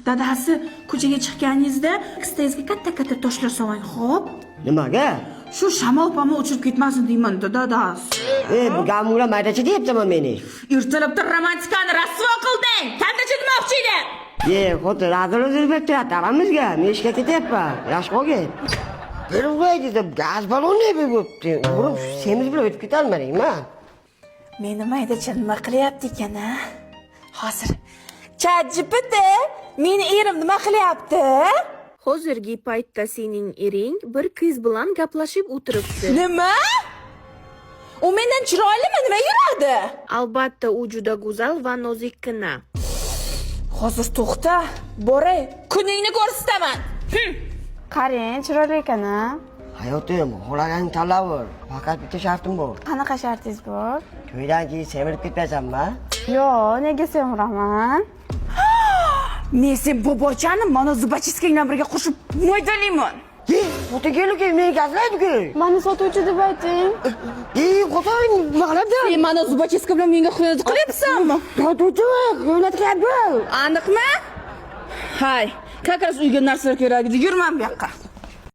Dadasi ko'chaga chiqqaningizda stezga katta-katta toshlar soling, xo'p? Nimaga? Shu shamol pamol uchirib ketmasin deyman dadasi. Bu gamura maydachi deyaptimi meni? Ertalabda romantikani rasvo qilding. Kaltachi demoqchi edi. Xotin razil bertiradi aramizga. Men ishga ketyapman. Yaxshi qolgin. Bir voyda gaz baloni bo'pti. Burun semiz bilan o'tib ketolmadingmi? Meni maydachi nima qilyapti ekan-a? Hozir ChatGPT meni erim nima qilyapti? Hozirgi paytda sening ering bir qiz bilan gaplashib o'tiribdi. Nima? U mendan chiroylimi? Nima yuradi? Albatta, u juda go'zal va nozikkina. Hozir to'xta, boray, kuningni ko'rsataman. Qarang, chiroyli ekan-a. Hayotim, xohlagan tanlaver. Faqat bitta shartim bor. Qanaqa shartingiz bor? To'ydan keyin semirib ketmaysanmi? Yo'q, nega semiraman? Men sen bobochani mana zubacheskangdan birga qo'shib mo'ydalayman. Xotin kelib meni gazlaydi-ku. Mani sotuvchi deb ayting. Xotin nima qiladi? Sen mana zubacheska bilan menga xiyonat qilyapsanmi? Sotuvchi, xiyonat qilyapti. Aniqmi? Hay, как раз uyga narsalar kerak edi. Yurman bu yoqqa.